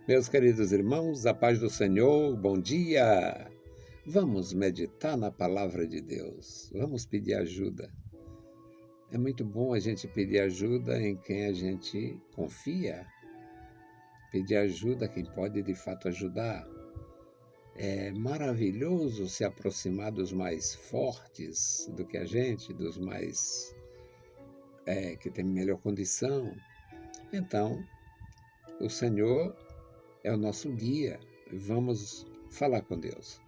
Meus queridos irmãos, a paz do Senhor, bom dia! Vamos meditar na palavra de Deus, vamos pedir ajuda. É muito bom a gente pedir ajuda em quem a gente confia, pedir ajuda a quem pode de fato ajudar. É maravilhoso se aproximar dos mais fortes do que a gente, dos mais que têm melhor condição. Então, o Senhor é o nosso guia. Vamos falar com Deus.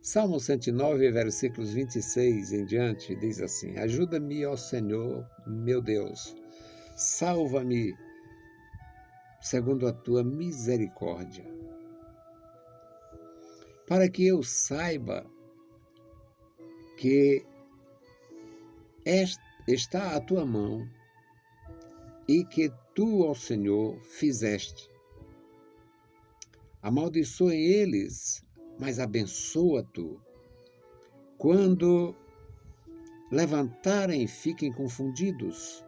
Salmo 109, versículos 26 em diante, diz assim: Ajuda-me, ó Senhor, meu Deus, salva-me segundo a tua misericórdia, para que eu saiba que está a tua mão e que tu, ó Senhor, fizeste. Amaldiçoe eles, mas abençoa tu. Quando levantarem, fiquem confundidos,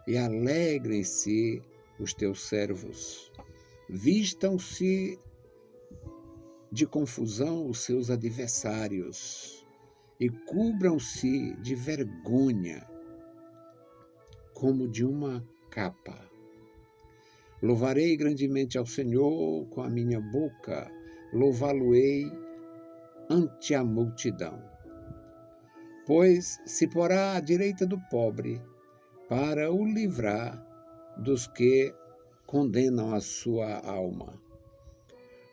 e alegrem-se os teus servos. Vistam-se de confusão os seus adversários, e cubram-se de vergonha, como de uma capa. Louvarei grandemente ao Senhor com a minha boca, louvá-lo-ei ante a multidão. Pois se porá à direita do pobre, para o livrar dos que condenam a sua alma.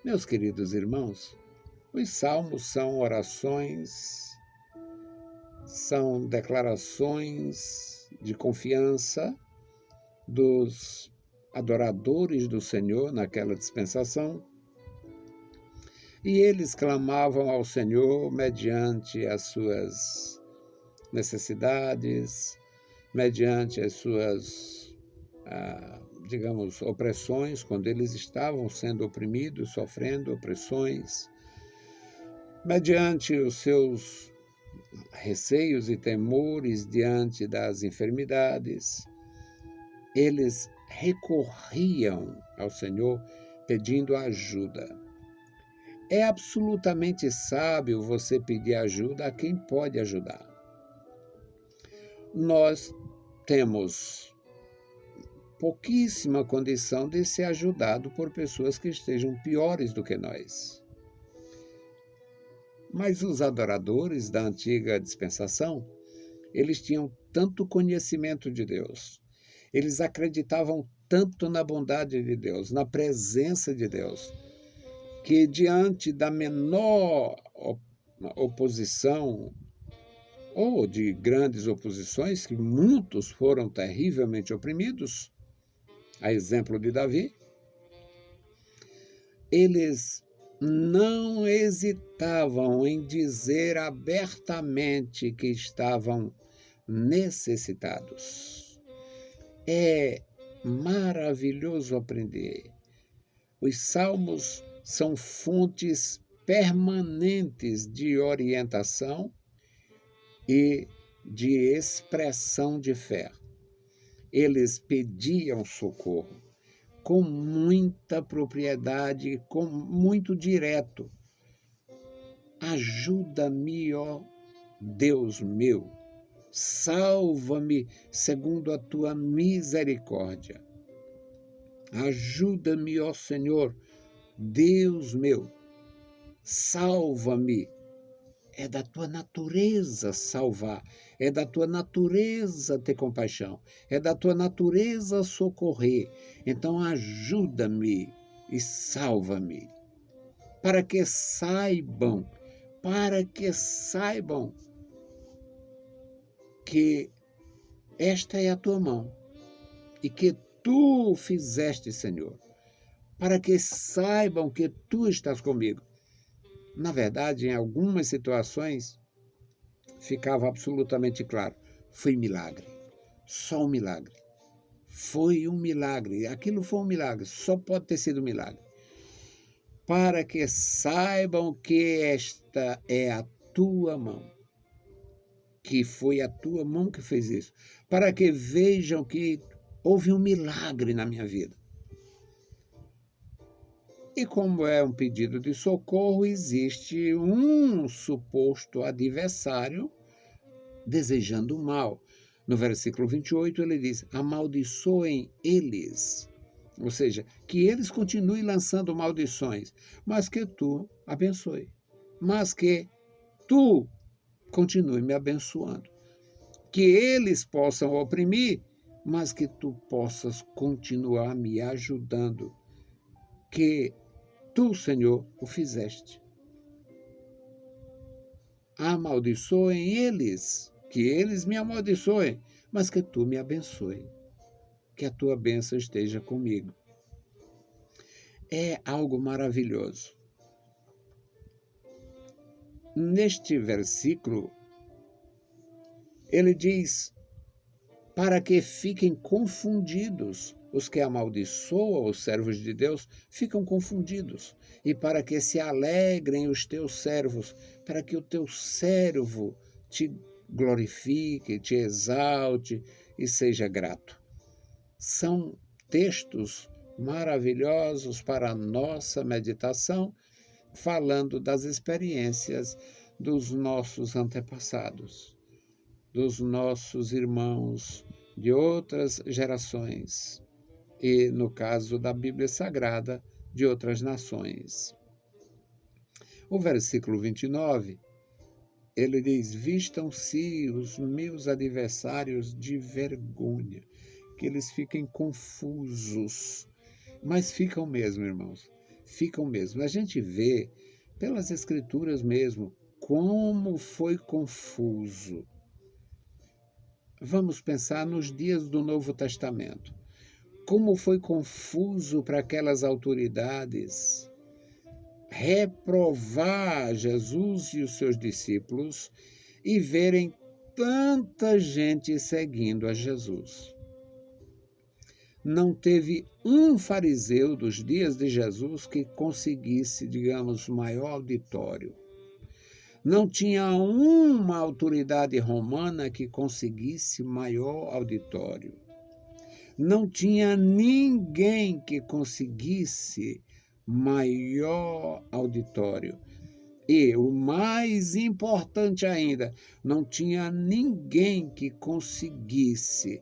Meus queridos irmãos, os salmos são orações, são declarações de confiança dos adoradores do Senhor naquela dispensação, e eles clamavam ao Senhor mediante as suas necessidades, mediante as suas, opressões, quando eles estavam sendo oprimidos, sofrendo opressões, mediante os seus receios e temores diante das enfermidades, eles recorriam ao Senhor pedindo ajuda. É absolutamente sábio você pedir ajuda a quem pode ajudar. Nós temos pouquíssima condição de ser ajudado por pessoas que estejam piores do que nós. Mas os adoradores da antiga dispensação, eles tinham tanto conhecimento de Deus, eles acreditavam tanto na bondade de Deus, na presença de Deus, que diante da menor oposição, ou de grandes oposições, que muitos foram terrivelmente oprimidos, a exemplo de Davi, eles não hesitavam em dizer abertamente que estavam necessitados. É maravilhoso aprender. Os salmos são fontes permanentes de orientação e de expressão de fé. Eles pediam socorro com muita propriedade, com muito direto. Ajuda-me, ó Deus meu, salva-me segundo a tua misericórdia. Ajuda-me, ó Senhor, Deus meu, salva-me. É da tua natureza salvar, é da tua natureza ter compaixão, é da tua natureza socorrer. Então ajuda-me e salva-me, para que saibam que esta é a tua mão e que tu fizeste, Senhor, para que saibam que tu estás comigo. Na verdade, em algumas situações, ficava absolutamente claro, foi milagre, só um milagre. Foi um milagre, aquilo foi um milagre, só pode ter sido um milagre. Para que saibam que esta é a tua mão, que foi a tua mão que fez isso. Para que vejam que houve um milagre na minha vida. E como é um pedido de socorro, existe um suposto adversário desejando o mal. No versículo 28 ele diz: amaldiçoem eles. Ou seja, que eles continuem lançando maldições, mas que tu abençoe. Mas que tu continue me abençoando. Que eles possam oprimir, mas que tu possas continuar me ajudando. Que tu, Senhor, o fizeste. Amaldiçoem eles, que eles me amaldiçoem, mas que tu me abençoe. Que a tua bênção esteja comigo. É algo maravilhoso. Neste versículo, ele diz: para que fiquem confundidos. Os que amaldiçoam os servos de Deus ficam confundidos. E para que se alegrem os teus servos, para que o teu servo te glorifique, te exalte e seja grato. São textos maravilhosos para a nossa meditação, falando das experiências dos nossos antepassados, dos nossos irmãos de outras gerações e, no caso da Bíblia Sagrada, de outras nações. O versículo 29, ele diz: vistam-se os meus adversários de vergonha, que eles fiquem confusos. Mas ficam mesmo, irmãos, ficam mesmo. A gente vê pelas Escrituras mesmo como foi confuso. Vamos pensar nos dias do Novo Testamento. Como foi confuso para aquelas autoridades reprovar Jesus e os seus discípulos e verem tanta gente seguindo a Jesus. Não teve um fariseu dos dias de Jesus que conseguisse, digamos, maior auditório. Não tinha uma autoridade romana que conseguisse maior auditório. Não tinha ninguém que conseguisse maior auditório. E, o mais importante ainda, não tinha ninguém que conseguisse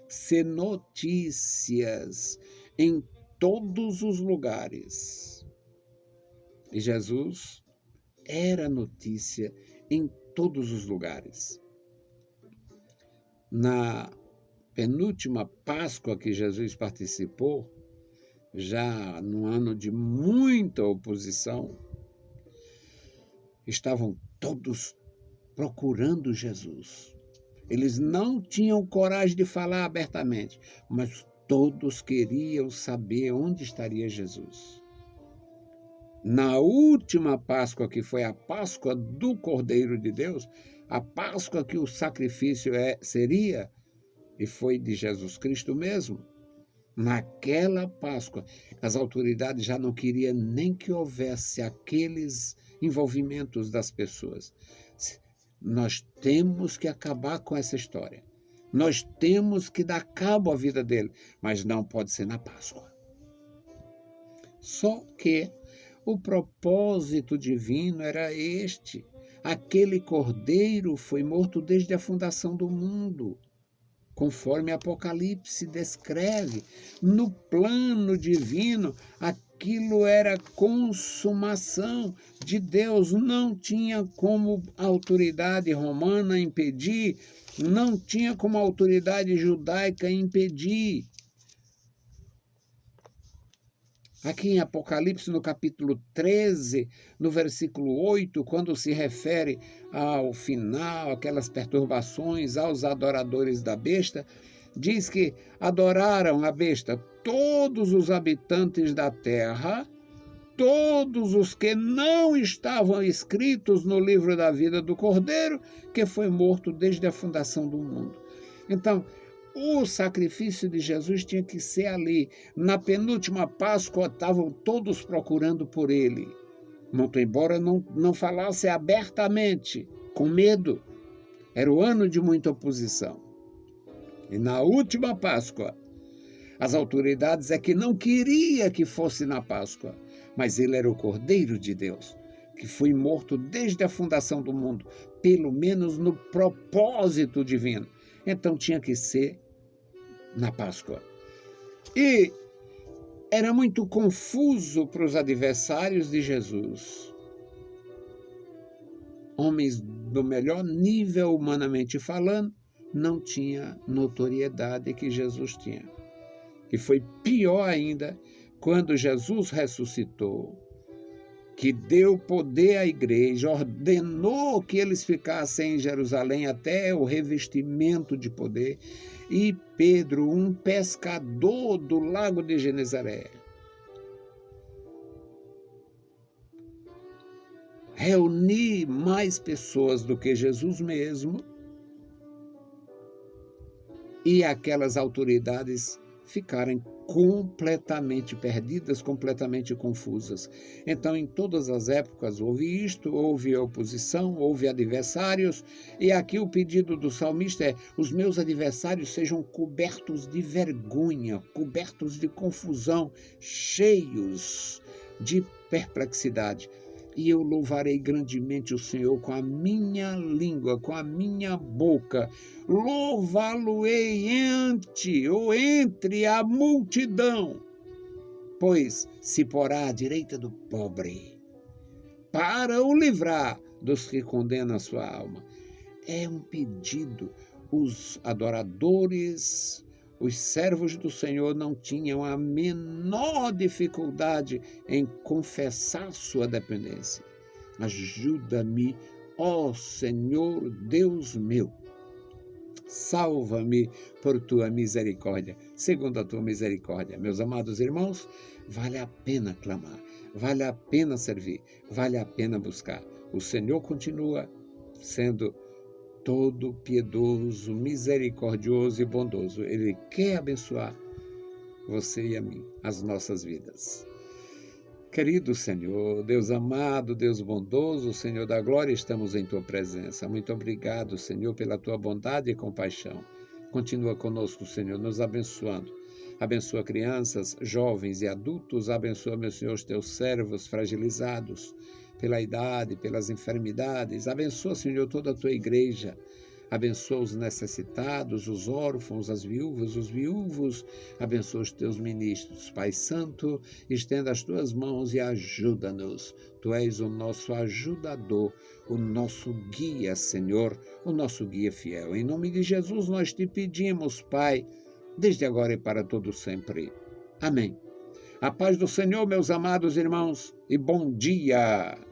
ser notícias em todos os lugares. E Jesus era notícia em todos os lugares. Na penúltima Páscoa que Jesus participou, já no ano de muita oposição, estavam todos procurando Jesus. Eles não tinham coragem de falar abertamente, mas todos queriam saber onde estaria Jesus. Na última Páscoa, que foi a Páscoa do Cordeiro de Deus, a Páscoa que o sacrifício seria, e foi de Jesus Cristo mesmo, naquela Páscoa, as autoridades já não queriam nem que houvesse aqueles envolvimentos das pessoas. Nós temos que acabar com essa história. Nós temos que dar cabo à vida dele, mas não pode ser na Páscoa. Só que o propósito divino era este. Aquele cordeiro foi morto desde a fundação do mundo, conforme Apocalipse descreve. No plano divino, aquilo era consumação de Deus. Não tinha como a autoridade romana impedir, não tinha como a autoridade judaica impedir. Aqui em Apocalipse, no capítulo 13, no versículo 8, quando se refere ao final, aquelas perturbações aos adoradores da besta, diz que adoraram a besta todos os habitantes da terra, todos os que não estavam escritos no livro da vida do Cordeiro, que foi morto desde a fundação do mundo. Então, o sacrifício de Jesus tinha que ser ali. Na penúltima Páscoa, estavam todos procurando por ele. Muito embora não falasse abertamente, com medo. Era o ano de muita oposição. E na última Páscoa, As autoridades é que não queria que fosse na Páscoa, mas ele era o Cordeiro de Deus, que foi morto desde a fundação do mundo, pelo menos no propósito divino. Então tinha que ser na Páscoa. E era muito confuso para os adversários de Jesus. Homens do melhor nível humanamente falando, não tinha notoriedade que Jesus tinha. E foi pior ainda quando Jesus ressuscitou, que deu poder à igreja, ordenou que eles ficassem em Jerusalém até o revestimento de poder. E Pedro, um pescador do lago de Genezaré, reunir mais pessoas do que Jesus mesmo, e aquelas autoridades ficarem completamente perdidas, completamente confusas. Então, em todas as épocas houve isto, houve oposição, houve adversários, e aqui o pedido do salmista é: os meus adversários sejam cobertos de vergonha, cobertos de confusão, cheios de perplexidade. E eu louvarei grandemente o Senhor com a minha língua, com a minha boca. Louvá-lo-ei entre a multidão, pois se porá à direita do pobre, para o livrar dos que condenam a sua alma. É um pedido. Os adoradores, os servos do Senhor não tinham a menor dificuldade em confessar sua dependência. Ajuda-me, ó Senhor Deus meu. Salva-me por tua misericórdia, segundo a tua misericórdia. Meus amados irmãos, vale a pena clamar, vale a pena servir, vale a pena buscar. O Senhor continua sendo todo piedoso, misericordioso e bondoso. Ele quer abençoar você e a mim, as nossas vidas. Querido Senhor, Deus amado, Deus bondoso, Senhor da glória, estamos em tua presença. Muito obrigado, Senhor, pela tua bondade e compaixão. Continua conosco, Senhor, nos abençoando. Abençoa crianças, jovens e adultos. Abençoa, meu Senhor, os teus servos fragilizados pela idade, pelas enfermidades. Abençoa, Senhor, toda a tua igreja. Abençoa os necessitados, os órfãos, as viúvas, os viúvos. Abençoa os teus ministros. Pai Santo, estenda as tuas mãos e ajuda-nos. Tu és o nosso ajudador, o nosso guia, Senhor, o nosso guia fiel. Em nome de Jesus nós te pedimos, Pai, desde agora e para todo sempre. Amém. A paz do Senhor, meus amados irmãos, e bom dia!